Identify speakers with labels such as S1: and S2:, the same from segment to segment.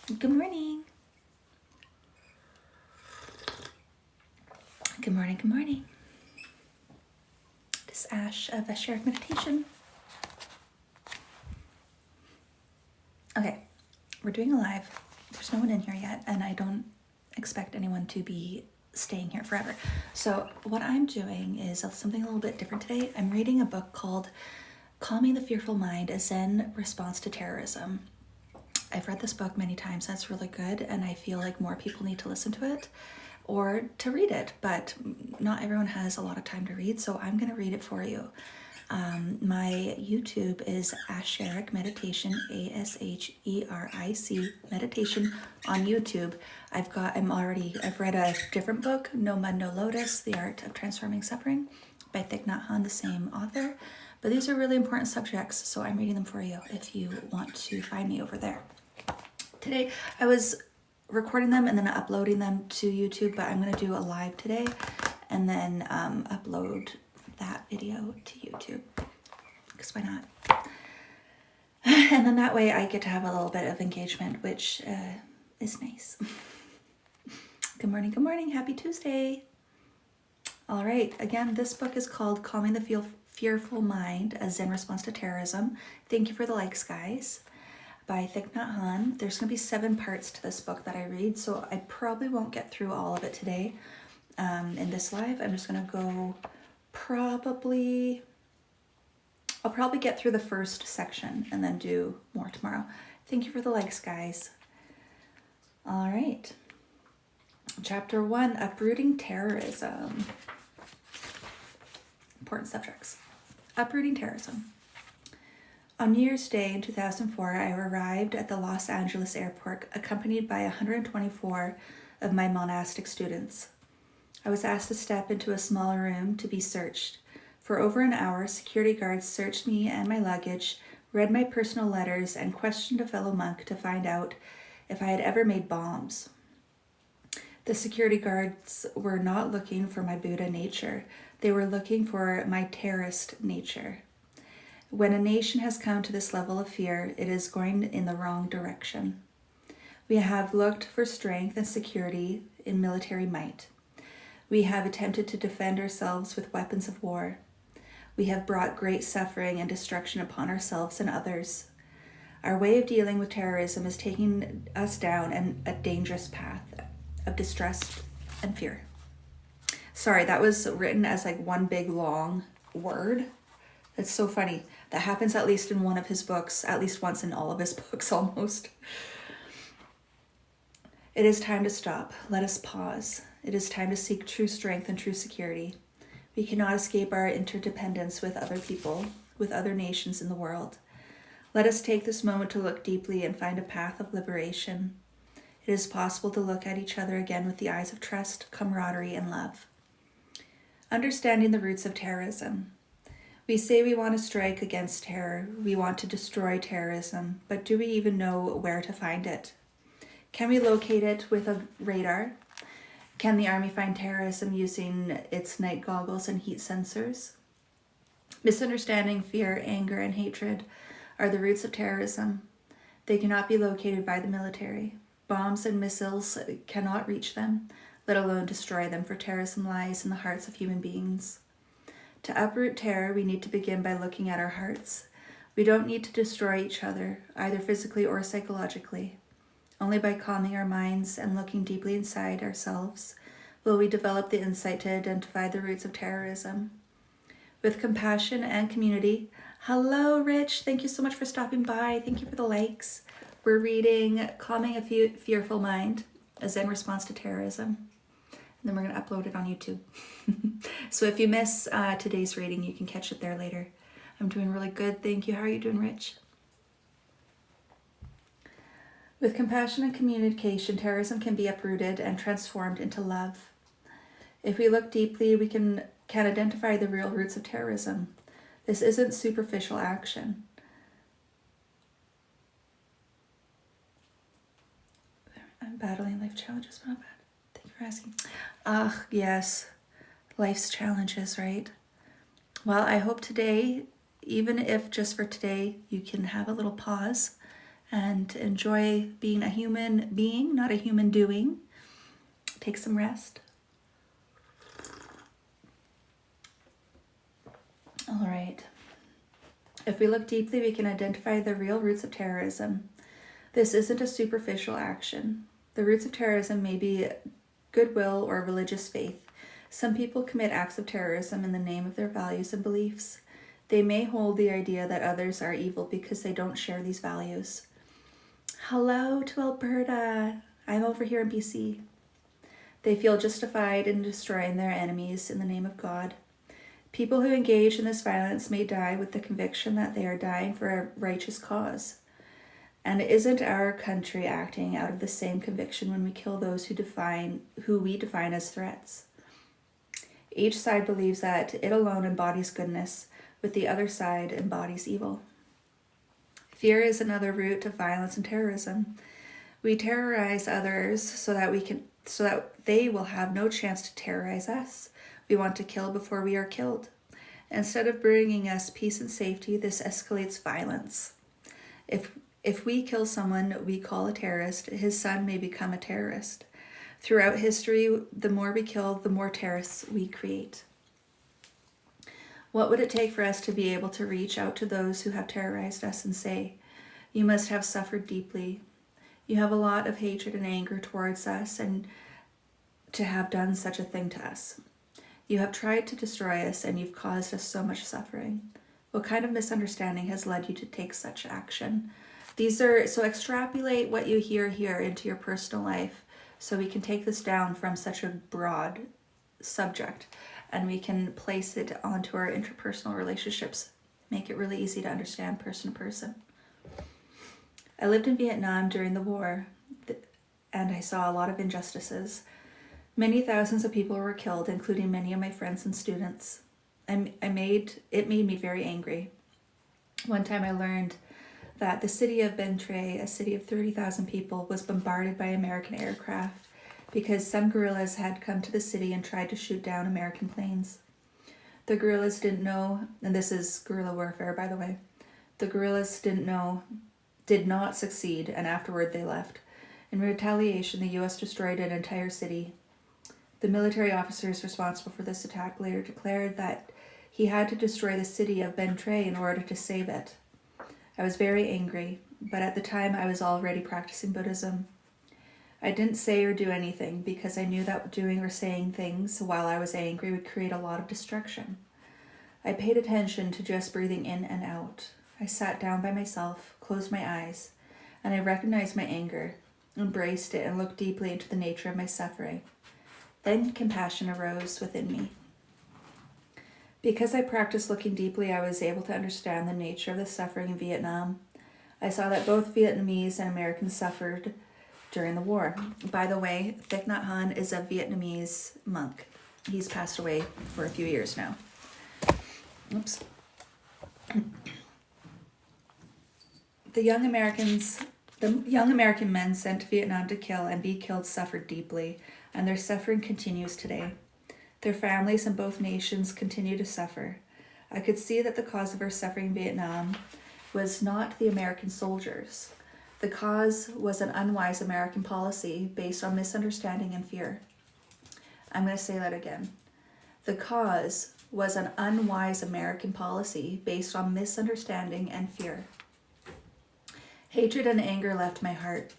S1: Good morning. Good morning, good morning. This is Ash of a shared meditation. Okay, we're doing a live. There's no one in here yet, and I don't expect anyone to be staying here forever. So what I'm doing is something a little bit different today. I'm reading a book called Calming the Fearful Mind, a Zen Response to Terrorism. I've read this book many times. That's really good, and I feel like more people need to listen to it or to read it, but not everyone has a lot of time to read, so I'm going to read it for you. My YouTube is Asheric Meditation, ASHERIC Meditation on YouTube. I've read a different book, No Mud, No Lotus, The Art of Transforming Suffering by Thich, Nhat, Hanh, the same author. But these are really important subjects, so I'm reading them for you if you want to find me over there. Today, I was recording them and then uploading them to YouTube, but I'm going to do a live today and then upload that video to YouTube, because why not? And then that way I get to have a little bit of engagement, which is nice. Good morning, happy Tuesday. All right, again, this book is called Calming the Fearful Mind, a Zen Response to Terrorism. Thank you for the likes, guys. By Thich Nhat Hanh. There's going to be 7 parts to this book that I read, so I probably won't get through all of it today in this live. I'm just going to go I'll probably get through the first section and then do more tomorrow. Thank you for the likes, guys. All right. Chapter 1, Uprooting Terrorism. Important subjects. Uprooting terrorism. On New Year's Day in 2004, I arrived at the Los Angeles airport accompanied by 124 of my monastic students. I was asked to step into a small room to be searched. For over an hour, security guards searched me and my luggage, read my personal letters, and questioned a fellow monk to find out if I had ever made bombs. The security guards were not looking for my Buddha nature. They were looking for my terrorist nature. When a nation has come to this level of fear, it is going in the wrong direction. We have looked for strength and security in military might. We have attempted to defend ourselves with weapons of war. We have brought great suffering and destruction upon ourselves and others. Our way of dealing with terrorism is taking us down a dangerous path of distrust and fear. Sorry, that was written as like one big long word. It's so funny. That happens at least in one of his books, at least once in all of his books almost. It is time to stop. Let us pause. It is time to seek true strength and true security. We cannot escape our interdependence with other people, with other nations in the world. Let us take this moment to look deeply and find a path of liberation. It is possible to look at each other again with the eyes of trust, camaraderie, and love. Understanding the roots of terrorism. We say we want to strike against terror, we want to destroy terrorism, but do we even know where to find it? Can we locate it with a radar? Can the army find terrorism using its night goggles and heat sensors? Misunderstanding, fear, anger, and hatred are the roots of terrorism. They cannot be located by the military. Bombs and missiles cannot reach them, let alone destroy them, for terrorism lies in the hearts of human beings. To uproot terror, we need to begin by looking at our hearts. We don't need to destroy each other, either physically or psychologically. Only by calming our minds and looking deeply inside ourselves will we develop the insight to identify the roots of terrorism. With compassion and community. Hello, Rich. Thank you so much for stopping by. Thank you for the likes. We're reading Calming a Fearful Mind, a Zen Response to Terrorism. And then we're going to upload it on YouTube. So if you miss today's reading, you can catch it there later. I'm doing really good. Thank you. How are you doing, Rich? With compassion and communication, terrorism can be uprooted and transformed into love. If we look deeply, we can identify the real roots of terrorism. This isn't superficial action. I'm battling life challenges, but not bad. Thank you for asking. Yes, life's challenges, right? Well, I hope today, even if just for today, you can have a little pause and enjoy being a human being, not a human doing. Take some rest. All right. If we look deeply, we can identify the real roots of terrorism. This isn't a superficial action. The roots of terrorism may be goodwill or religious faith. Some people commit acts of terrorism in the name of their values and beliefs. They may hold the idea that others are evil because they don't share these values. Hello to Alberta. I'm over here in BC. They feel justified in destroying their enemies in the name of God. People who engage in this violence may die with the conviction that they are dying for a righteous cause. And isn't our country acting out of the same conviction when we kill those who we define as threats? Each side believes that it alone embodies goodness, with the other side embodies evil. Fear is another root of violence and terrorism. We terrorize others so that they will have no chance to terrorize us. We want to kill before we are killed. Instead of bringing us peace and safety, this escalates violence. If we kill someone we call a terrorist, his son may become a terrorist. Throughout history, the more we kill, the more terrorists we create. What would it take for us to be able to reach out to those who have terrorized us and say, "You must have suffered deeply. You have a lot of hatred and anger towards us and to have done such a thing to us. You have tried to destroy us and you've caused us so much suffering. What kind of misunderstanding has led you to take such action?" So extrapolate what you hear here into your personal life so we can take this down from such a broad subject and we can place it onto our interpersonal relationships. Make it really easy to understand person to person. I lived in Vietnam during the war and I saw a lot of injustices. Many thousands of people were killed, including many of my friends and students. It made me very angry. One time I learned that the city of Binh Tre, a city of 30,000 people, was bombarded by American aircraft because some guerrillas had come to the city and tried to shoot down American planes. The guerrillas didn't know, and this is guerrilla warfare, by the way. The guerrillas did not succeed, and afterward they left. In retaliation, the U.S. destroyed an entire city. The military officers responsible for this attack later declared that he had to destroy the city of Binh Tre in order to save it. I was very angry, but at the time I was already practicing Buddhism. I didn't say or do anything because I knew that doing or saying things while I was angry would create a lot of destruction. I paid attention to just breathing in and out. I sat down by myself, closed my eyes, and I recognized my anger, embraced it, and looked deeply into the nature of my suffering. Then compassion arose within me. Because I practiced looking deeply, I was able to understand the nature of the suffering in Vietnam. I saw that both Vietnamese and Americans suffered during the war. By the way, Thich Nhat Hanh is a Vietnamese monk. He's passed away for a few years now. Oops. The young American men sent to Vietnam to kill and be killed suffered deeply, and their suffering continues today. Their families in both nations continue to suffer. I could see that the cause of our suffering in Vietnam was not the American soldiers. The cause was an unwise American policy based on misunderstanding and fear. I'm going to say that again. The cause was an unwise American policy based on misunderstanding and fear. Hatred and anger left my heart.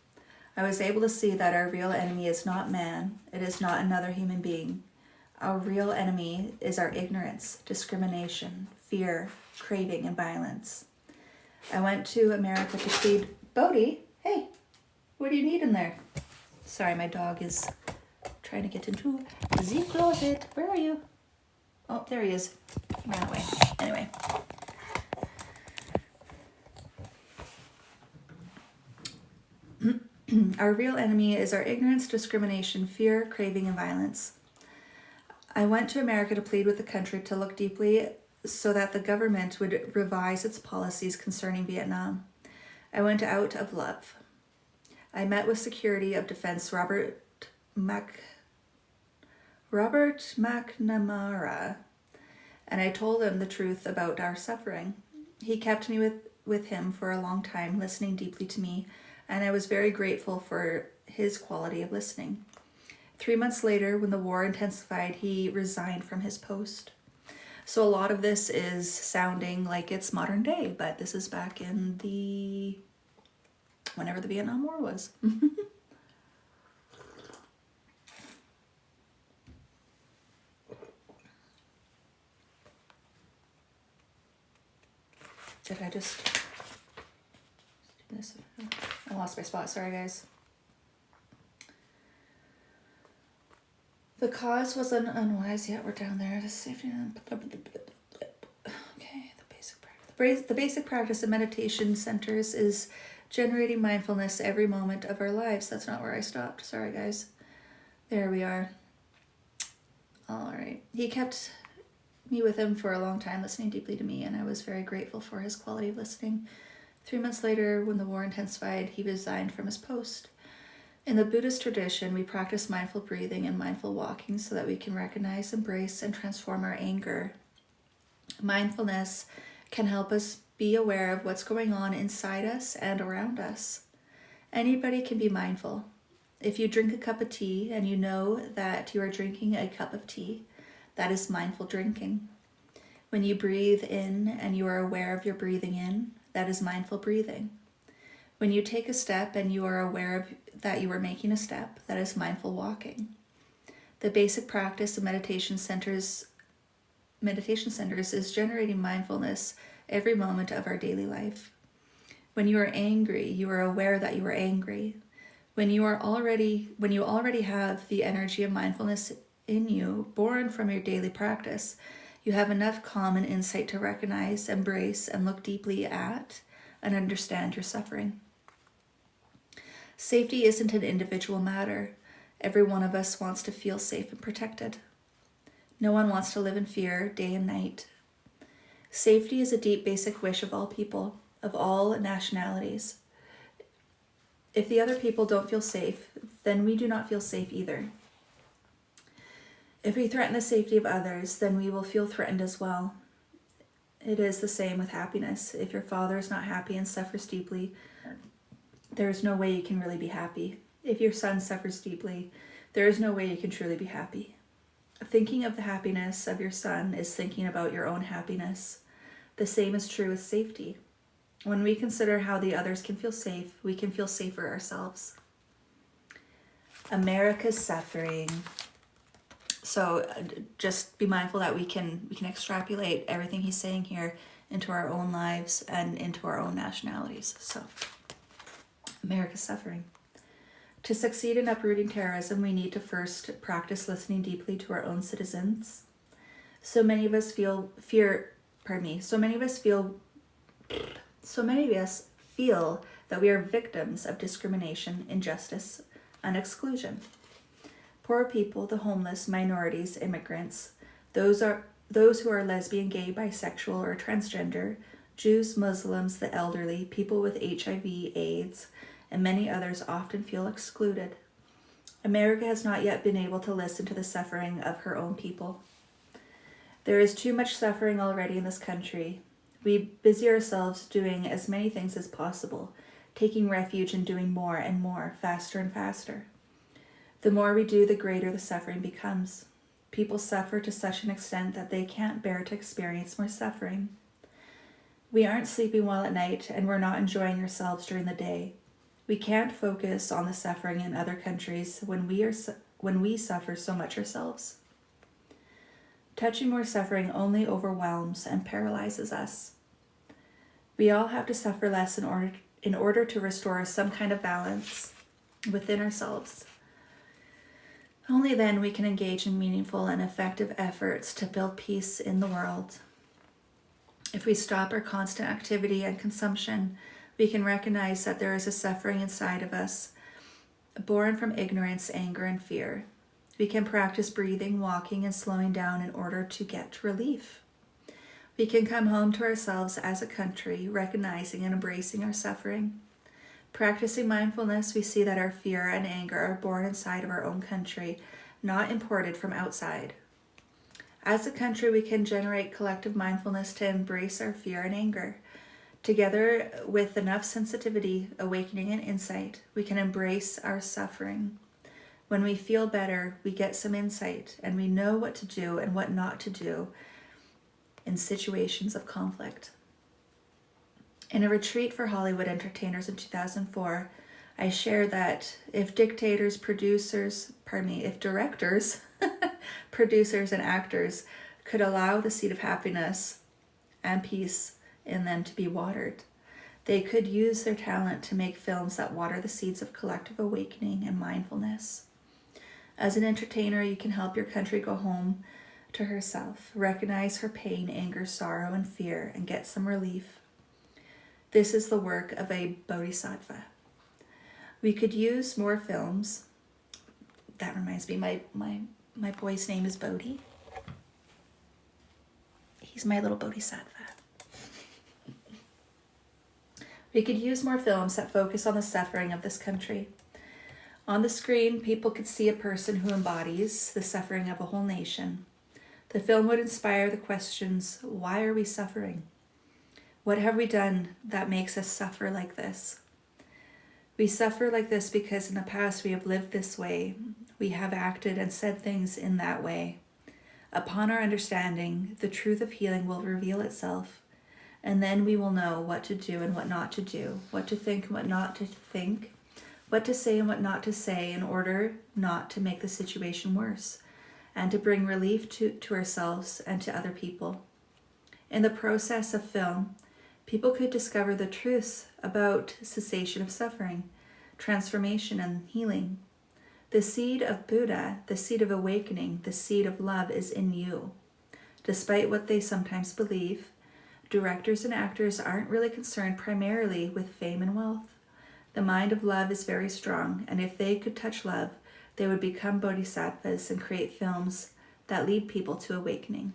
S1: I was able to see that our real enemy is not man. It is not another human being. Our real enemy is our ignorance, discrimination, fear, craving, and violence. I went to America to plead. Bodhi, hey, what do you need in there? Sorry, my dog is trying to get into the closet. Where are you? Oh, there he is. Ran away. Anyway. Our real enemy is our ignorance, discrimination, fear, craving, and violence. I went to America to plead with the country to look deeply so that the government would revise its policies concerning Vietnam. I went out of love. I met with Secretary of Defense Robert McNamara, and I told him the truth about our suffering. He kept me with him for a long time, listening deeply to me, and I was very grateful for his quality of listening. 3 months later, when the war intensified, he resigned from his post. So a lot of this is sounding like it's modern day, but this is back in whenever the Vietnam War was. Did I just do this? I lost my spot. Sorry, guys. The cause was unwise. Yeah, we're down there. Okay, the basic practice of meditation centers is generating mindfulness every moment of our lives. That's not where I stopped. Sorry, guys. There we are. All right. He kept me with him for a long time, listening deeply to me, and I was very grateful for his quality of listening. 3 months later, when the war intensified, he resigned from his post. In the Buddhist tradition, we practice mindful breathing and mindful walking so that we can recognize, embrace, and transform our anger. Mindfulness can help us be aware of what's going on inside us and around us. Anybody can be mindful. If you drink a cup of tea and you know that you are drinking a cup of tea, that is mindful drinking. When you breathe in and you are aware of your breathing in, that is mindful breathing. When you take a step and you are aware of that you are making a step, that is mindful walking. The basic practice of meditation centers is generating mindfulness every moment of our daily life. When you are angry, you are aware that you are angry. When you already have the energy of mindfulness in you, born from your daily practice, you have enough calm and insight to recognize, embrace, and look deeply at and understand your suffering. Safety isn't an individual matter. Every one of us wants to feel safe and protected. No one wants to live in fear day and night. Safety is a deep basic wish of all people, of all nationalities. If the other people don't feel safe, then we do not feel safe either. If we threaten the safety of others, then we will feel threatened as well. It is the same with happiness. If your father is not happy and suffers deeply, there is no way you can really be happy. If your son suffers deeply, there is no way you can truly be happy. Thinking of the happiness of your son is thinking about your own happiness. The same is true with safety. When we consider how the others can feel safe, we can feel safer ourselves. America's suffering. So just be mindful that we can extrapolate everything he's saying here into our own lives and into our own nationalities. So America's suffering. To succeed in uprooting terrorism, we need to first practice listening deeply to our own citizens. So many of us feel that we are victims of discrimination, injustice, and exclusion. Poor people, the homeless, minorities, immigrants, those who are lesbian, gay, bisexual, or transgender, Jews, Muslims, the elderly, people with HIV, AIDS, and many others often feel excluded. America has not yet been able to listen to the suffering of her own people. There is too much suffering already in this country. We busy ourselves doing as many things as possible, taking refuge and doing more and more, faster and faster. The more we do, the greater the suffering becomes. People suffer to such an extent that they can't bear to experience more suffering. We aren't sleeping well at night, and we're not enjoying ourselves during the day. We can't focus on the suffering in other countries when we suffer so much ourselves. Touching more suffering only overwhelms and paralyzes us. We all have to suffer less in order to restore some kind of balance within ourselves. Only then we can engage in meaningful and effective efforts to build peace in the world. If we stop our constant activity and consumption, we can recognize that there is a suffering inside of us, born from ignorance, anger, and fear. We can practice breathing, walking, and slowing down in order to get relief. We can come home to ourselves as a country, recognizing and embracing our suffering. Practicing mindfulness, we see that our fear and anger are born inside of our own country, not imported from outside. As a country, we can generate collective mindfulness to embrace our fear and anger. Together with enough sensitivity, awakening, and insight, we can embrace our suffering. When we feel better, we get some insight and we know what to do and what not to do in situations of conflict. In a retreat for Hollywood entertainers in 2004, I shared that if directors, producers, and actors could allow the seed of happiness and peace in them to be watered, they could use their talent to make films that water the seeds of collective awakening and mindfulness. As an entertainer, you can help your country go home to herself, recognize her pain, anger, sorrow, and fear, and get some relief. This is the work of a bodhisattva. We could use more films. That reminds me, my boy's name is Bodhi. He's my little bodhisattva. We could use more films that focus on the suffering of this country. On the screen, people could see a person who embodies the suffering of a whole nation. The film would inspire the questions, why are we suffering? What have we done that makes us suffer like this? We suffer like this because in the past we have lived this way. We have acted and said things in that way. Upon our understanding, the truth of healing will reveal itself, and then we will know what to do and what not to do, what to think and what not to think, what to say and what not to say in order not to make the situation worse, and to bring relief to ourselves and to other people. In the process of film, people could discover the truths about cessation of suffering, transformation, and healing. The seed of Buddha, the seed of awakening, the seed of love is in you. Despite what they sometimes believe, directors and actors aren't really concerned primarily with fame and wealth. The mind of love is very strong, and if they could touch love, they would become bodhisattvas and create films that lead people to awakening.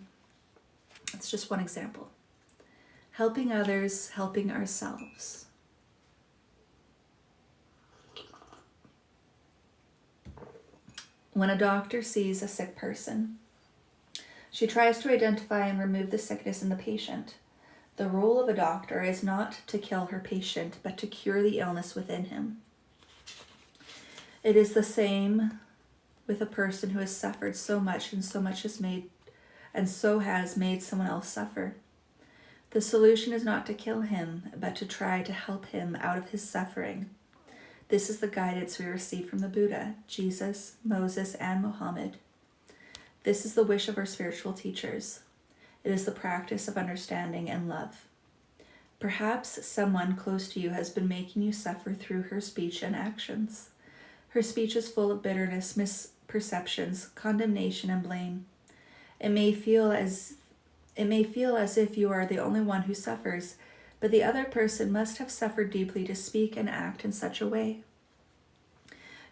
S1: That's just one example. Helping others, helping ourselves. When a doctor sees a sick person, she tries to identify and remove the sickness in the patient. The role of a doctor is not to kill her patient, but to cure the illness within him. It is the same with a person who has suffered so much and has made someone else suffer. The solution is not to kill him, but to try to help him out of his suffering. This is the guidance we receive from the Buddha, Jesus, Moses, and Muhammad. This is the wish of our spiritual teachers. It is the practice of understanding and love. Perhaps someone close to you has been making you suffer through her speech and actions. Her speech is full of bitterness, misperceptions, condemnation, and blame. It may feel as if you are the only one who suffers, but the other person must have suffered deeply to speak and act in such a way.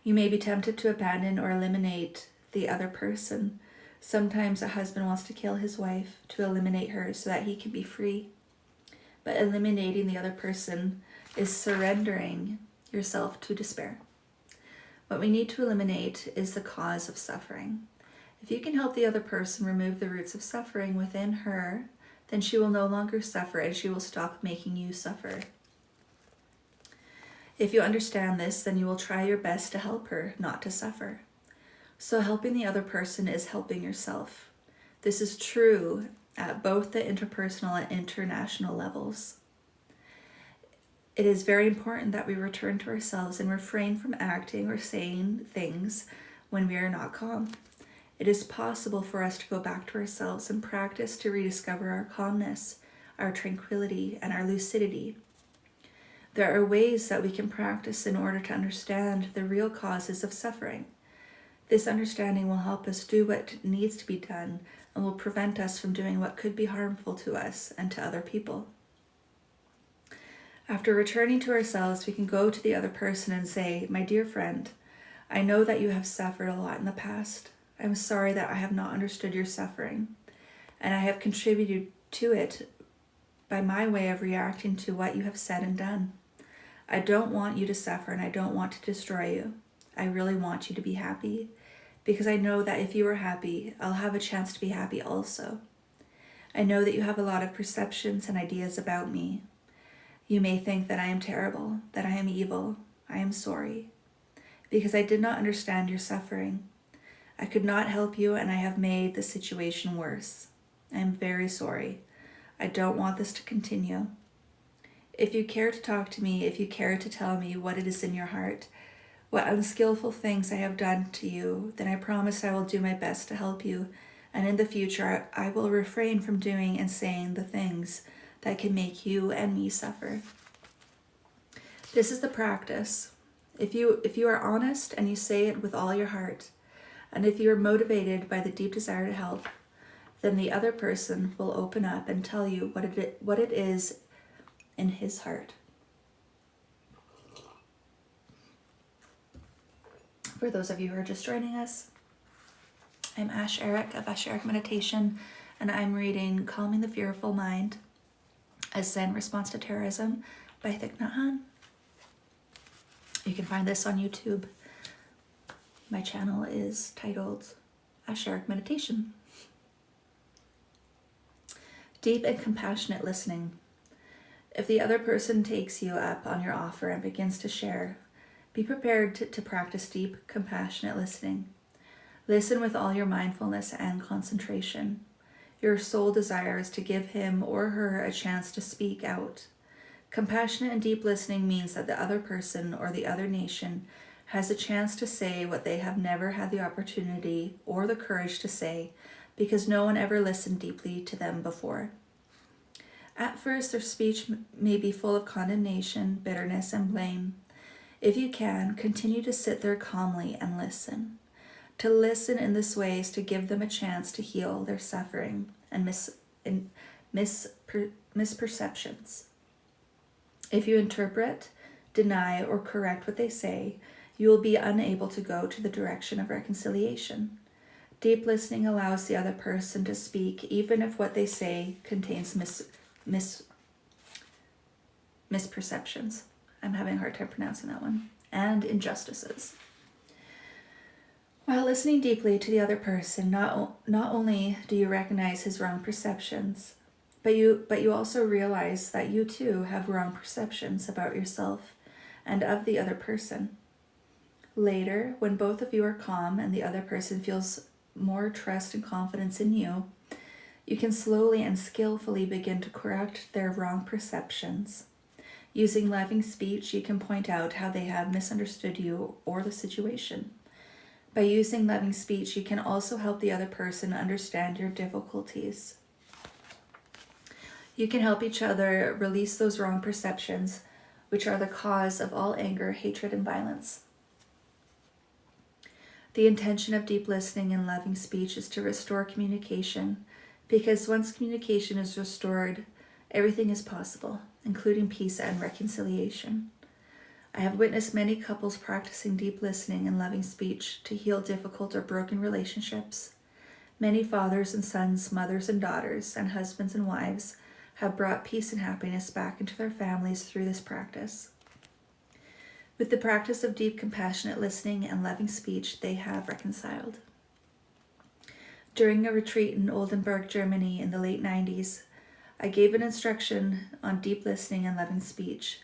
S1: You may be tempted to abandon or eliminate the other person. Sometimes a husband wants to kill his wife to eliminate her so that he can be free. But eliminating the other person is surrendering yourself to despair. What we need to eliminate is the cause of suffering. If you can help the other person remove the roots of suffering within her, then she will no longer suffer and she will stop making you suffer. If you understand this, then you will try your best to help her not to suffer. So helping the other person is helping yourself. This is true at both the interpersonal and international levels. It is very important that we return to ourselves and refrain from acting or saying things when we are not calm. It is possible for us to go back to ourselves and practice to rediscover our calmness, our tranquility, and our lucidity. There are ways that we can practice in order to understand the real causes of suffering. This understanding will help us do what needs to be done and will prevent us from doing what could be harmful to us and to other people. After returning to ourselves, we can go to the other person and say, "My dear friend, I know that you have suffered a lot in the past. I'm sorry that I have not understood your suffering, and I have contributed to it by my way of reacting to what you have said and done. I don't want you to suffer, and I don't want to destroy you. I really want you to be happy, because I know that if you are happy, I'll have a chance to be happy also. I know that you have a lot of perceptions and ideas about me, You may think that I am terrible, that I am evil. I am sorry, because I did not understand your suffering. I could not help you, and I have made the situation worse. I am very sorry. I don't want this to continue. If you care to talk to me, if you care to tell me what it is in your heart, what unskillful things I have done to you, then I promise I will do my best to help you, and in the future I will refrain from doing and saying the things that can make you and me suffer. This is the practice. If you are honest and you say it with all your heart, and if you are motivated by the deep desire to help, then the other person will open up and tell you what it is in his heart. For those of you who are just joining us, I'm Ash Eric of Ash Eric Meditation, and I'm reading Calming the Fearful Mind, a Zen Response to Terrorism by Thich, Nhat, Hanh. You can find this on YouTube. My channel is titled Ash Eric Meditation. Deep and compassionate listening. If the other person takes you up on your offer and begins to share, be prepared to practice deep, compassionate listening. Listen with all your mindfulness and concentration. Your sole desire is to give him or her a chance to speak out. Compassionate and deep listening means that the other person or the other nation has a chance to say what they have never had the opportunity or the courage to say because no one ever listened deeply to them before. At first, their speech may be full of condemnation, bitterness, and blame. If you can, continue to sit there calmly and listen. To listen in this way is to give them a chance to heal their suffering and misperceptions. If you interpret, deny, or correct what they say, you will be unable to go to the direction of reconciliation. Deep listening allows the other person to speak even if what they say contains misperceptions. I'm having a hard time pronouncing that one. And injustices. While listening deeply to the other person, not only do you recognize his wrong perceptions, but you also realize that you too have wrong perceptions about yourself and of the other person. Later, when both of you are calm and the other person feels more trust and confidence in you, you can slowly and skillfully begin to correct their wrong perceptions. Using loving speech, you can point out how they have misunderstood you or the situation. By using loving speech, you can also help the other person understand your difficulties. You can help each other release those wrong perceptions, which are the cause of all anger, hatred, and violence. The intention of deep listening and loving speech is to restore communication, because once communication is restored, everything is possible, including peace and reconciliation. I have witnessed many couples practicing deep listening and loving speech to heal difficult or broken relationships. Many fathers and sons, mothers and daughters, and husbands and wives have brought peace and happiness back into their families through this practice. With the practice of deep, compassionate listening and loving speech, they have reconciled. During a retreat in Oldenburg, Germany in the late 90s, I gave an instruction on deep listening and loving speech.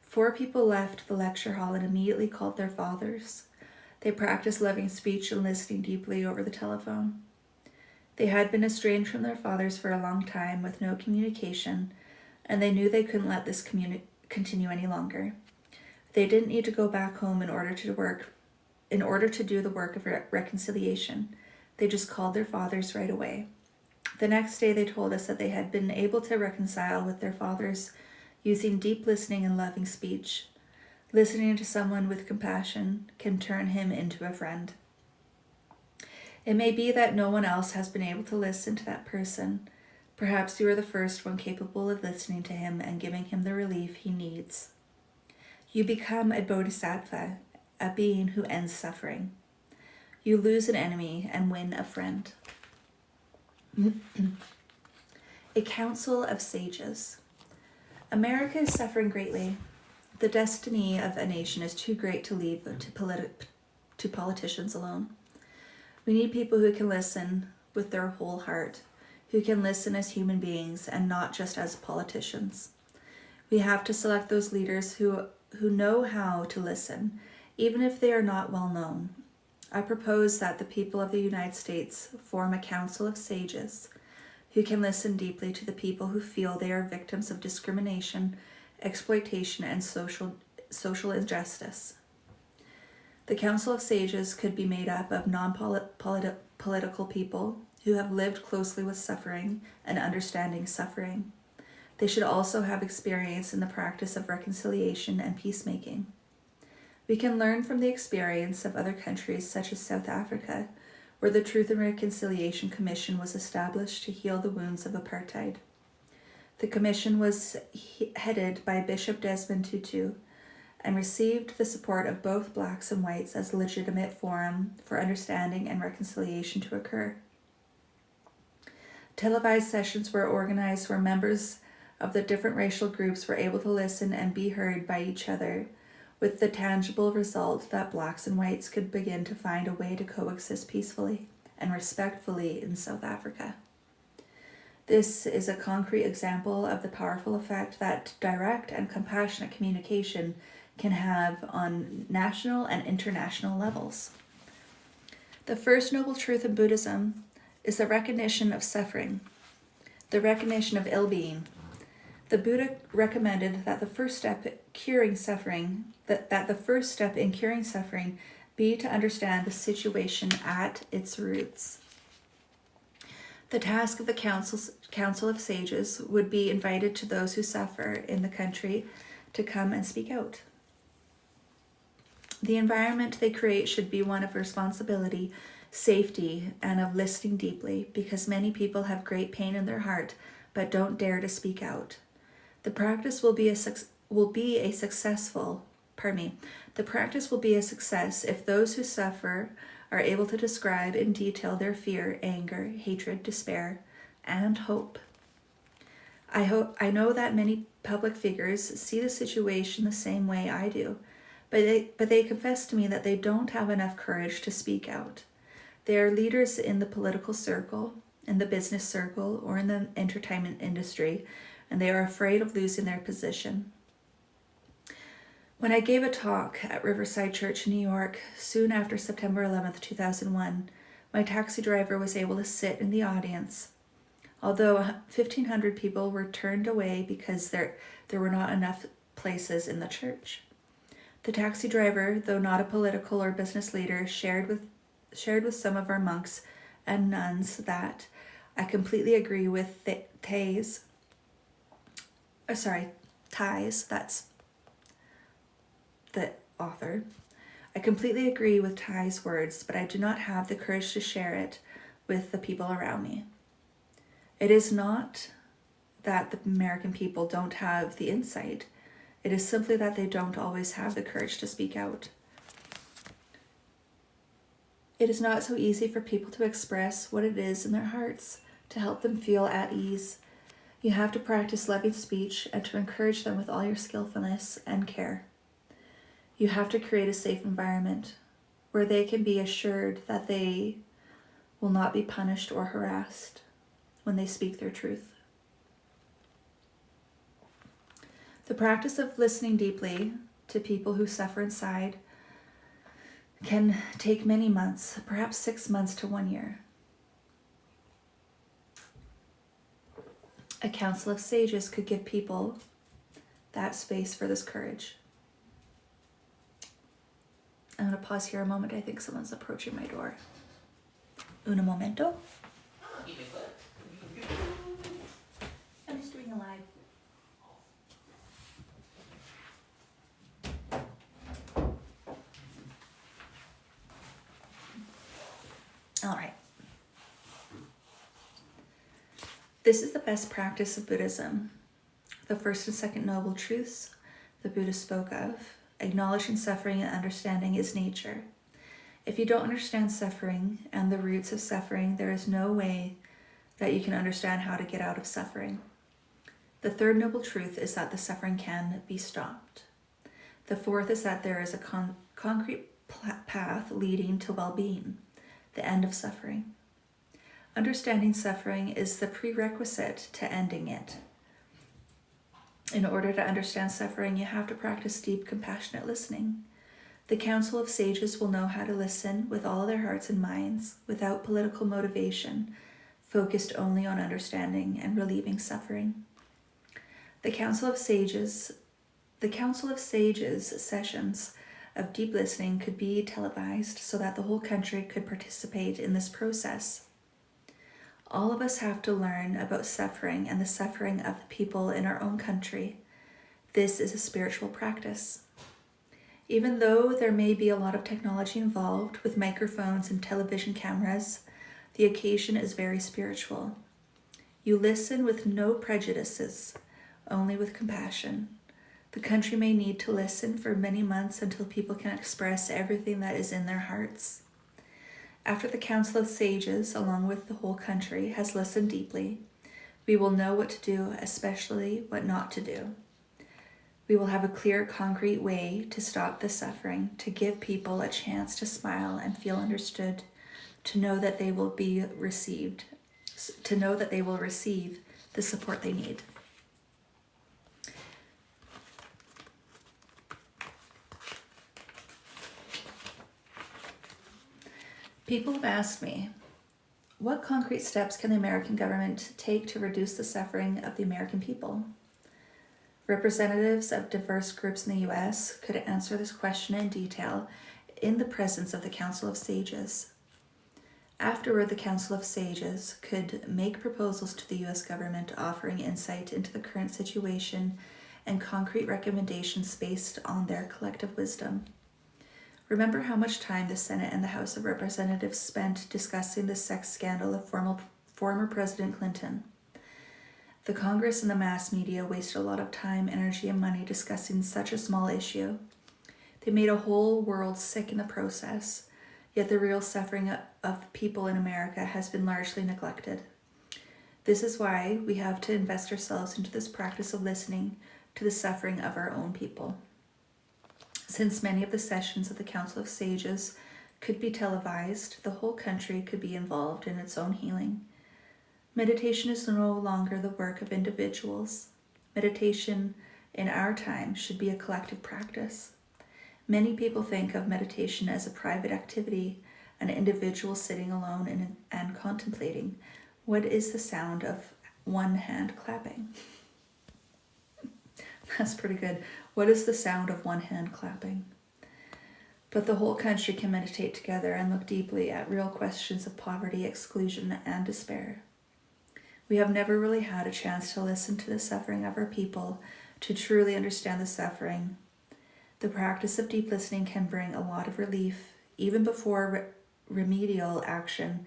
S1: 4 people left the lecture hall and immediately called their fathers. They practiced loving speech and listening deeply over the telephone. They had been estranged from their fathers for a long time with no communication, and they knew they couldn't let this continue any longer. They didn't need to go back home in order to do the work of reconciliation. They just called their fathers right away. The next day they told us that they had been able to reconcile with their fathers using deep listening and loving speech. Listening to someone with compassion can turn him into a friend. It may be that no one else has been able to listen to that person. Perhaps you are the first one capable of listening to him and giving him the relief he needs. You become a bodhisattva, a being who ends suffering. You lose an enemy and win a friend. A council of sages. America is suffering greatly. The destiny of a nation is too great to leave to politicians alone. We need people who can listen with their whole heart, who can listen as human beings and not just as politicians. We have to select those leaders who know how to listen, even if they are not well known. I propose that the people of the United States form a council of sages who can listen deeply to the people who feel they are victims of discrimination, exploitation, and social injustice. The Council of Sages could be made up of non-political people who have lived closely with suffering and understanding suffering. They should also have experience in the practice of reconciliation and peacemaking. We can learn from the experience of other countries such as South Africa, where the Truth and Reconciliation Commission was established to heal the wounds of apartheid. The commission was headed by Bishop Desmond Tutu and received the support of both blacks and whites as a legitimate forum for understanding and reconciliation to occur. Televised sessions were organized where members of the different racial groups were able to listen and be heard by each other, with the tangible result that blacks and whites could begin to find a way to coexist peacefully and respectfully in South Africa. This is a concrete example of the powerful effect that direct and compassionate communication can have on national and international levels. The first noble truth in Buddhism is the recognition of suffering, the recognition of ill-being. The Buddha recommended that the first step in curing suffering be to understand the situation at its roots. The task of the Council of Sages would be invited to those who suffer in the country to come and speak out. The environment they create should be one of responsibility, safety, and of listening deeply, because many people have great pain in their heart but don't dare to speak out. The practice will be a success if those who suffer are able to describe in detail their fear, anger, hatred, despair, and hope. I know that many public figures see the situation the same way I do, but they confess to me that they don't have enough courage to speak out. They are leaders in the political circle, in the business circle, or in the entertainment industry, and they are afraid of losing their position. When I gave a talk at Riverside Church in New York soon after September 11th, 2001, my taxi driver was able to sit in the audience. Although 1,500 people were turned away because there were not enough places in the church. The taxi driver, though not a political or business leader, shared with some of our monks and nuns that I completely agree with Thich, that's the author. I completely agree with Thach's words, but I do not have the courage to share it with the people around me. It is not that the American people don't have the insight. It is simply that they don't always have the courage to speak out. It is not so easy for people to express what it is in their hearts, to help them feel at ease. You have to practice loving speech and to encourage them with all your skillfulness and care. You have to create a safe environment where they can be assured that they will not be punished or harassed when they speak their truth. The practice of listening deeply to people who suffer inside can take many months, perhaps 6 months to 1 year. A council of sages could give people that space for this courage. I'm going to pause here a moment. I think someone's approaching my door. Un momento. I'm just doing a live. All right. This is the best practice of Buddhism. The first and second noble truths the Buddha spoke of, acknowledging suffering and understanding is nature. If you don't understand suffering and the roots of suffering, there is no way that you can understand how to get out of suffering. The third noble truth is that the suffering can be stopped. The fourth is that there is a concrete path leading to well-being, the end of suffering. Understanding suffering is the prerequisite to ending it. In order to understand suffering, you have to practice deep, compassionate listening. The Council of Sages will know how to listen with all their hearts and minds, without political motivation, focused only on understanding and relieving suffering. The Council of Sages sessions of deep listening could be televised so that the whole country could participate in this process. All of us have to learn about suffering and the suffering of the people in our own country. This is a spiritual practice. Even though there may be a lot of technology involved with microphones and television cameras, the occasion is very spiritual. You listen with no prejudices, only with compassion. The country may need to listen for many months until people can express everything that is in their hearts. After the Council of Sages, along with the whole country, has listened deeply, we will know what to do, especially what not to do. We will have a clear, concrete way to stop the suffering, to give people a chance to smile and feel understood, to know that they will receive the support they need. People have asked me, what concrete steps can the American government take to reduce the suffering of the American people? Representatives of diverse groups in the U.S. could answer this question in detail in the presence of the Council of Sages. Afterward, the Council of Sages could make proposals to the U.S. government offering insight into the current situation and concrete recommendations based on their collective wisdom. Remember how much time the Senate and the House of Representatives spent discussing the sex scandal of former President Clinton. The Congress and the mass media wasted a lot of time, energy, and money discussing such a small issue. They made a whole world sick in the process, yet the real suffering of people in America has been largely neglected. This is why we have to invest ourselves into this practice of listening to the suffering of our own people. Since many of the sessions of the Council of Sages could be televised, the whole country could be involved in its own healing. Meditation is no longer the work of individuals. Meditation in our time should be a collective practice. Many people think of meditation as a private activity, an individual sitting alone and contemplating. What is the sound of one hand clapping? That's pretty good. What is the sound of one hand clapping? But the whole country can meditate together and look deeply at real questions of poverty, exclusion, and despair. We have never really had a chance to listen to the suffering of our people, to truly understand the suffering. The practice of deep listening can bring a lot of relief, even before remedial action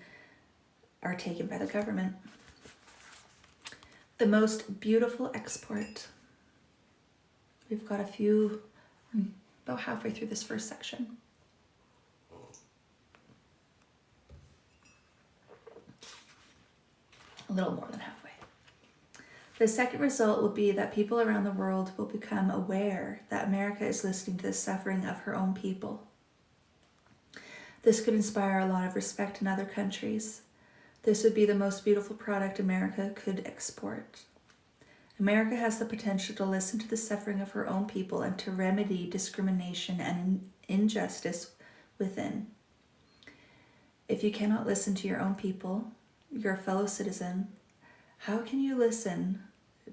S1: are taken by the government. The most beautiful export. We've got about halfway through this first section. A little more than halfway. The second result will be that people around the world will become aware that America is listening to the suffering of her own people. This could inspire a lot of respect in other countries. This would be the most beautiful product America could export. America has the potential to listen to the suffering of her own people and to remedy discrimination and injustice within. If you cannot listen to your own people, your fellow citizen, how can you listen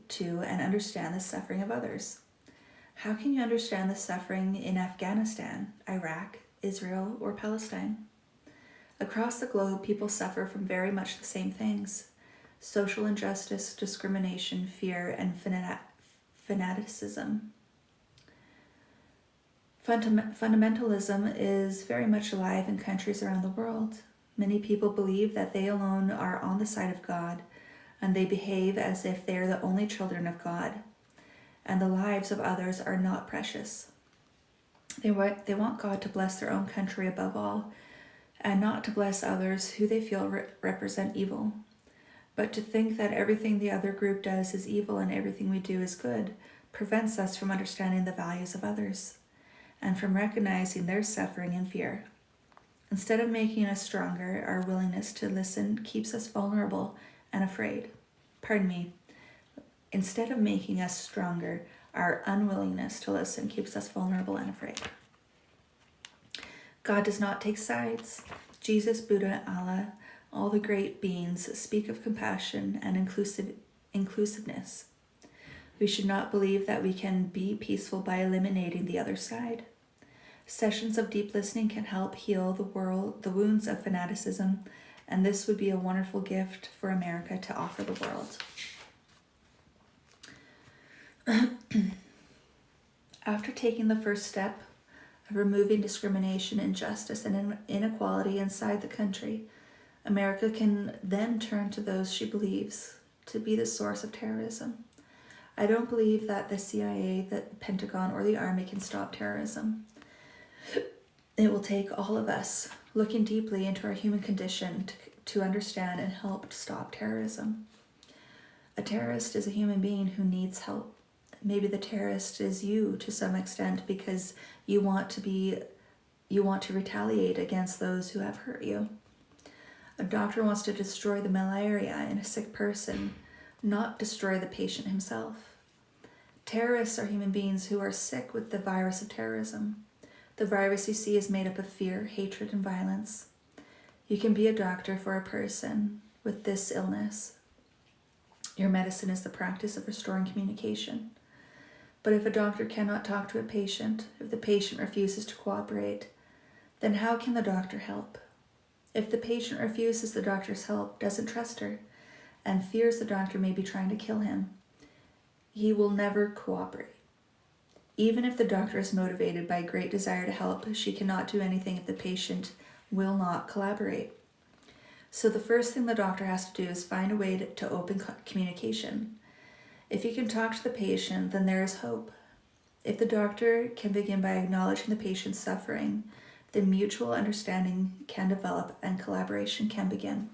S1: to and understand the suffering of others? How can you understand the suffering in Afghanistan, Iraq, Israel, or Palestine? Across the globe, people suffer from very much the same things: social injustice, discrimination, fear, and fanaticism. Fundamentalism is very much alive in countries around the world. Many people believe that they alone are on the side of God, and they behave as if they are the only children of God, and the lives of others are not precious. They want God to bless their own country above all, and not to bless others who they feel represent evil. But to think that everything the other group does is evil and everything we do is good prevents us from understanding the values of others and from recognizing their suffering and fear. Instead of making us stronger, our willingness to listen keeps us vulnerable and afraid. Pardon me. Instead of making us stronger, our unwillingness to listen keeps us vulnerable and afraid. God does not take sides. Jesus, Buddha, Allah, all the great beings speak of compassion and inclusiveness. We should not believe that we can be peaceful by eliminating the other side. Sessions of deep listening can help heal the wounds of fanaticism, and this would be a wonderful gift for America to offer the world. After taking the first step of removing discrimination, injustice, and inequality inside the country, America can then turn to those she believes to be the source of terrorism. I don't believe that the CIA, the Pentagon, or the Army can stop terrorism. It will take all of us looking deeply into our human condition to understand and help to stop terrorism. A terrorist is a human being who needs help. Maybe the terrorist is you to some extent because you want to retaliate against those who have hurt you. A doctor wants to destroy the malaria in a sick person, not destroy the patient himself. Terrorists are human beings who are sick with the virus of terrorism. The virus you see is made up of fear, hatred, and violence. You can be a doctor for a person with this illness. Your medicine is the practice of restoring communication. But if a doctor cannot talk to a patient, if the patient refuses to cooperate, then how can the doctor help? If the patient refuses the doctor's help, doesn't trust her, and fears the doctor may be trying to kill him, he will never cooperate. Even if the doctor is motivated by a great desire to help, she cannot do anything if the patient will not collaborate. So the first thing the doctor has to do is find a way to open communication. If you can talk to the patient, then there is hope. If the doctor can begin by acknowledging the patient's suffering, then mutual understanding can develop and collaboration can begin.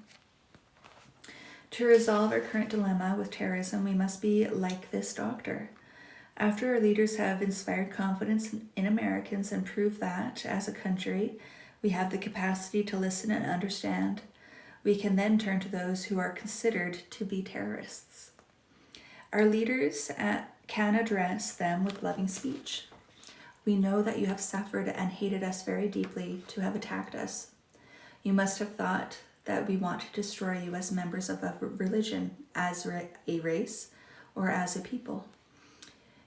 S1: To resolve our current dilemma with terrorism, we must be like this doctor. After our leaders have inspired confidence in Americans and proved that, as a country, we have the capacity to listen and understand, we can then turn to those who are considered to be terrorists. Our leaders can address them with loving speech. We know that you have suffered and hated us very deeply to have attacked us. You must have thought that we want to destroy you as members of a religion, as a race, or as a people.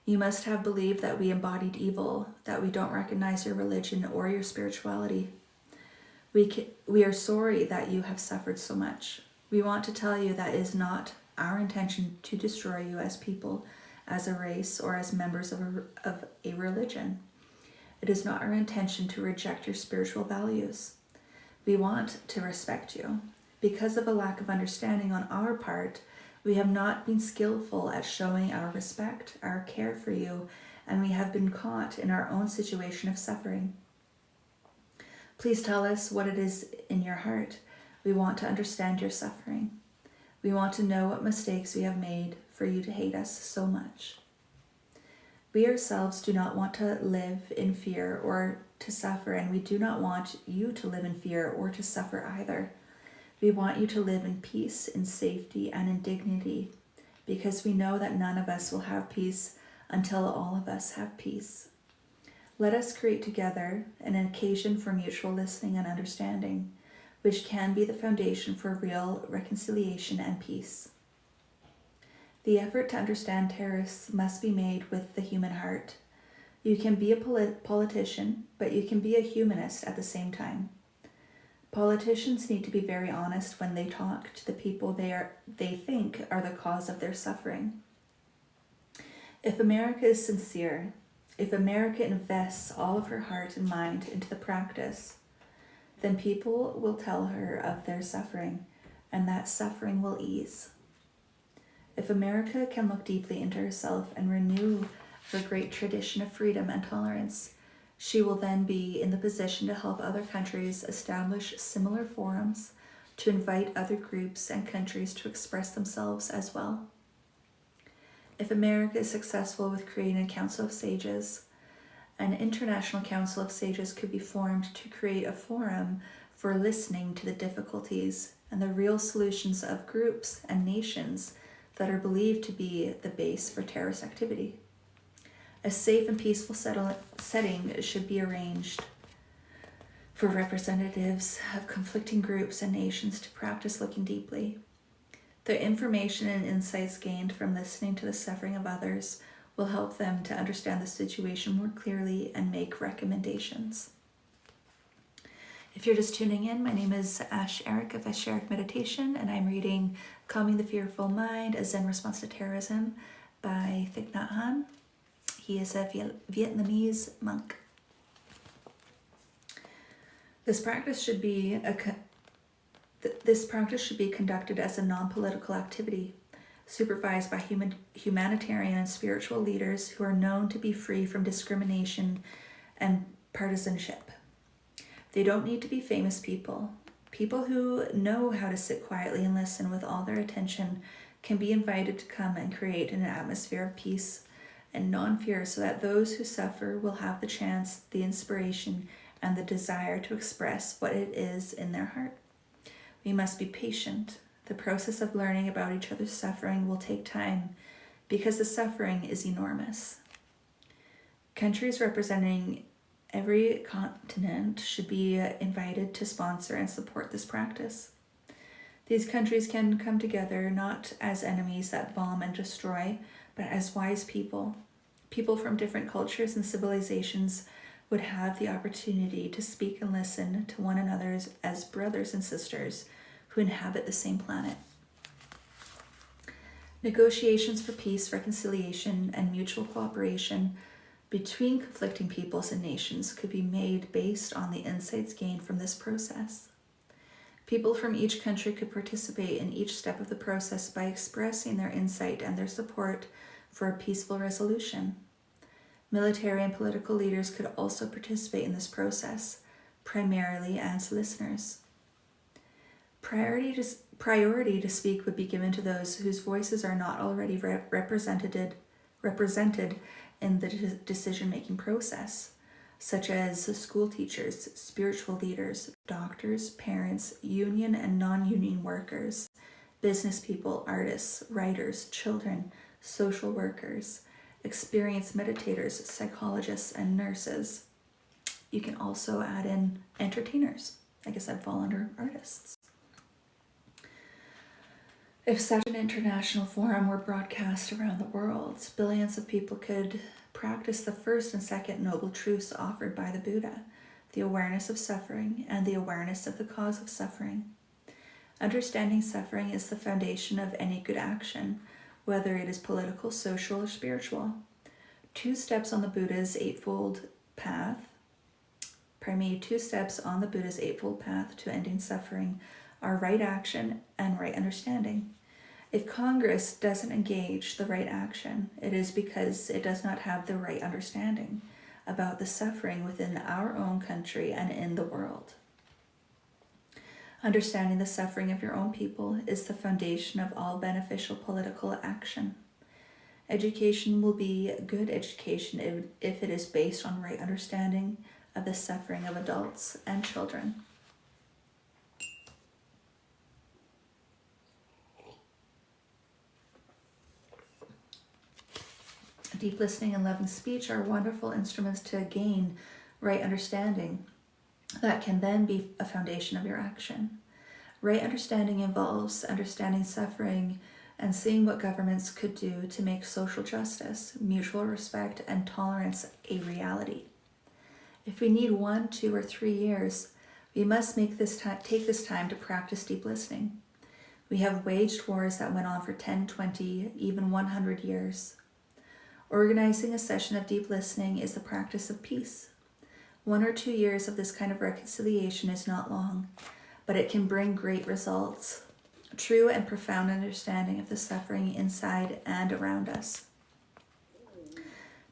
S1: You must have believed that we embodied evil, that we don't recognize your religion or your spirituality. We are sorry that you have suffered so much. We want to tell you that it is not our intention to destroy you as people, as a race, or as members of a religion. It is not our intention to reject your spiritual values. We want to respect you. Because of a lack of understanding on our part, we have not been skillful at showing our respect, our care for you, and we have been caught in our own situation of suffering. Please tell us what it is in your heart. We want to understand your suffering. We want to know what mistakes we have made for you to hate us so much. We ourselves do not want to live in fear or to suffer, and we do not want you to live in fear or to suffer either. We want you to live in peace, in safety, and in dignity, because we know that none of us will have peace until all of us have peace. Let us create together an occasion for mutual listening and understanding, which can be the foundation for real reconciliation and peace. The effort to understand terrorists must be made with the human heart. You can be a politician, but you can be a humanist at the same time. Politicians need to be very honest when they talk to the people they think are the cause of their suffering. If America is sincere, if America invests all of her heart and mind into the practice, then people will tell her of their suffering, and that suffering will ease. If America can look deeply into herself and renew her great tradition of freedom and tolerance, she will then be in the position to help other countries establish similar forums, to invite other groups and countries to express themselves as well. If America is successful with creating a Council of Sages, an international Council of Sages could be formed to create a forum for listening to the difficulties and the real solutions of groups and nations that are believed to be the base for terrorist activity. A safe and peaceful setting should be arranged for representatives of conflicting groups and nations to practice looking deeply. The information and insights gained from listening to the suffering of others will help them to understand the situation more clearly and make recommendations. If you're just tuning in, my name is Ash Eric of Esheric Meditation, and I'm reading Calming the Fearful Mind, A Zen Response to Terrorism by Thich Nhat Hanh. He is a Vietnamese monk. This practice should be conducted as a non-political activity, supervised by humanitarian and spiritual leaders who are known to be free from discrimination and partisanship. They don't need to be famous people. People who know how to sit quietly and listen with all their attention can be invited to come and create an atmosphere of peace and non-fear so that those who suffer will have the chance, the inspiration, and the desire to express what it is in their heart. We must be patient. The process of learning about each other's suffering will take time because the suffering is enormous. Countries representing every continent should be invited to sponsor and support this practice. These countries can come together not as enemies that bomb and destroy, but as wise people. People from different cultures and civilizations would have the opportunity to speak and listen to one another as brothers and sisters who inhabit the same planet. Negotiations for peace, reconciliation, and mutual cooperation between conflicting peoples and nations could be made based on the insights gained from this process. People from each country could participate in each step of the process by expressing their insight and their support for a peaceful resolution. Military and political leaders could also participate in this process, primarily as listeners. Priority to speak would be given to those whose voices are not already represented in the decision-making process, such as school teachers, spiritual leaders, doctors, parents, union and non-union workers, business people, artists, writers, children, social workers, experienced meditators, psychologists, and nurses. You can also add in entertainers. I guess I'd fall under artists. If such an international forum were broadcast around the world, billions of people could practice the first and second noble truths offered by the Buddha, the awareness of suffering and the awareness of the cause of suffering. Understanding suffering is the foundation of any good action, whether it is political, social, or spiritual. 2 steps on the Buddha's Eightfold Path to ending suffering are right action and right understanding. If Congress doesn't engage the right action, it is because it does not have the right understanding about the suffering within our own country and in the world. Understanding the suffering of your own people is the foundation of all beneficial political action. Education will be good education if it is based on right understanding of the suffering of adults and children. Deep listening and loving speech are wonderful instruments to gain right understanding that can then be a foundation of your action. Right understanding involves understanding suffering and seeing what governments could do to make social justice, mutual respect, and tolerance a reality. If we need 1, 2, or 3 years, we must take this time to practice deep listening. We have waged wars that went on for 10, 20, even 100 years. Organizing a session of deep listening is the practice of peace. 1 or 2 years of this kind of reconciliation is not long, but it can bring great results. True and profound understanding of the suffering inside and around us.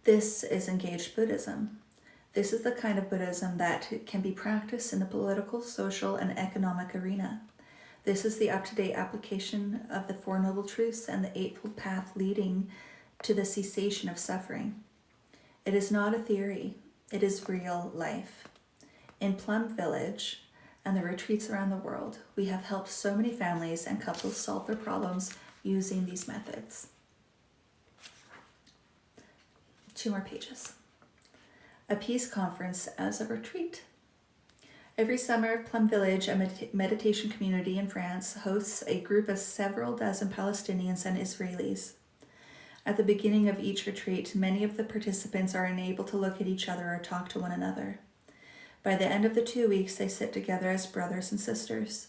S1: This is engaged Buddhism. This is the kind of Buddhism that can be practiced in the political, social, and economic arena. This is the up-to-date application of the Four Noble Truths and the Eightfold Path leading to the cessation of suffering. It is not a theory, it is real life. In Plum Village and the retreats around the world, we have helped so many families and couples solve their problems using these methods. 2 more pages. A peace conference as a retreat. Every summer, Plum Village, a meditation community in France, hosts a group of several dozen Palestinians and Israelis. At the beginning of each retreat, many of the participants are unable to look at each other or talk to one another. By the end of the 2 weeks, they sit together as brothers and sisters.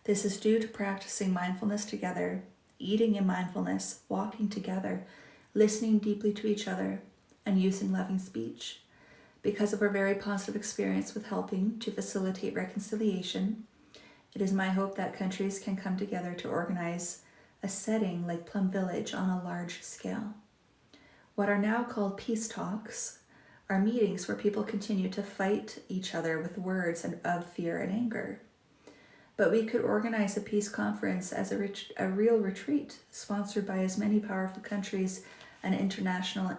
S1: This is due to practicing mindfulness together, eating in mindfulness, walking together, listening deeply to each other, and using loving speech. Because of our very positive experience with helping to facilitate reconciliation, it is my hope that countries can come together to organize a setting like Plum Village on a large scale. What are now called peace talks are meetings where people continue to fight each other with words of fear and anger. But we could organize a peace conference as a real retreat, sponsored by as many powerful countries and international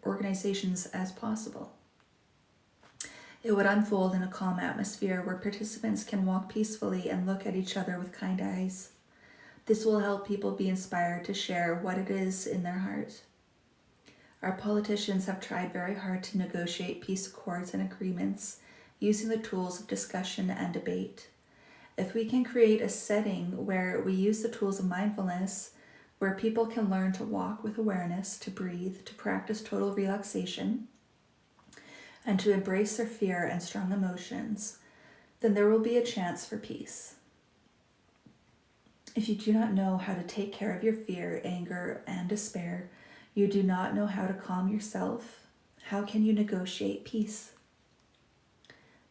S1: organizations as possible. It would unfold in a calm atmosphere where participants can walk peacefully and look at each other with kind eyes. This will help people be inspired to share what it is in their heart. Our politicians have tried very hard to negotiate peace accords and agreements using the tools of discussion and debate. If we can create a setting where we use the tools of mindfulness, where people can learn to walk with awareness, to breathe, to practice total relaxation, and to embrace their fear and strong emotions, then there will be a chance for peace. If you do not know how to take care of your fear, anger, and despair, you do not know how to calm yourself, how can you negotiate peace?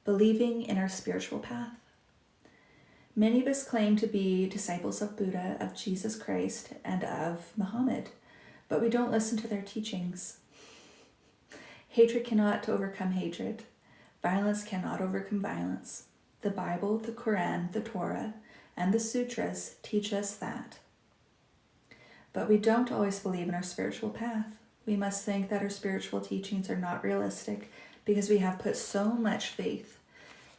S1: Believing in our spiritual path. Many of us claim to be disciples of Buddha, of Jesus Christ, and of Muhammad, but we don't listen to their teachings. Hatred cannot overcome hatred. Violence cannot overcome violence. The Bible, the Quran, the Torah, and the sutras teach us that. But we don't always believe in our spiritual path. We must think that our spiritual teachings are not realistic because we have put so much faith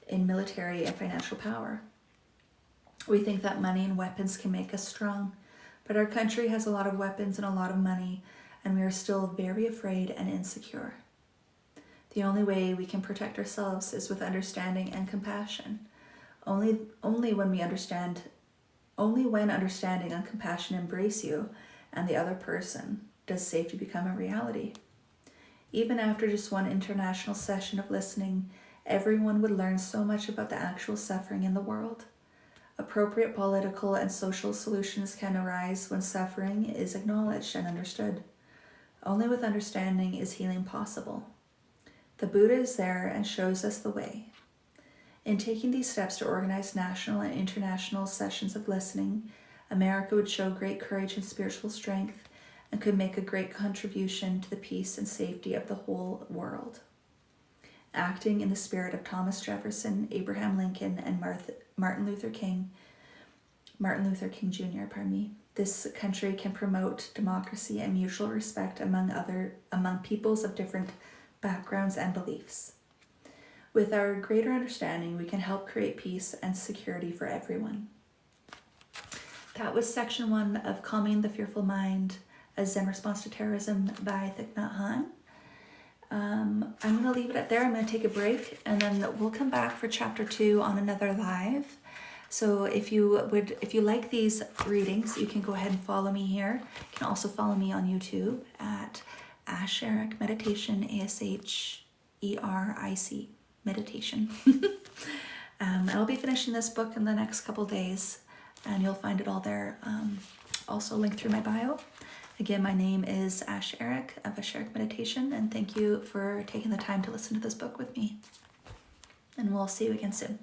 S1: in military and financial power. We think that money and weapons can make us strong, but our country has a lot of weapons and a lot of money, and we are still very afraid and insecure. The only way we can protect ourselves is with understanding and compassion. Only when understanding and compassion embrace you and the other person does safety become a reality. Even after just one international session of listening, everyone would learn so much about the actual suffering in the world. Appropriate political and social solutions can arise when suffering is acknowledged and understood. Only with understanding is healing possible. The Buddha is there and shows us the way. In taking these steps to organize national and international sessions of listening, America would show great courage and spiritual strength and could make a great contribution to the peace and safety of the whole world. Acting in the spirit of Thomas Jefferson, Abraham Lincoln, and Martin Luther King Jr., this country can promote democracy and mutual respect among peoples of different backgrounds and beliefs. With our greater understanding, we can help create peace and security for everyone. That was section 1 of Calming the Fearful Mind, a Zen Response to Terrorism by Thich, Nhat, Hanh. I'm going to leave it at there. I'm going to take a break, and then we'll come back for chapter 2 on another live. So if you like these readings, you can go ahead and follow me here. You can also follow me on YouTube at Ash Eric Meditation, ASHERIC Meditation. I'll be finishing this book in the next couple days, and you'll find it all there. Also linked through my bio. Again, my name is Ash Eric of Ash Eric Meditation, and thank you for taking the time to listen to this book with me. And we'll see you again soon.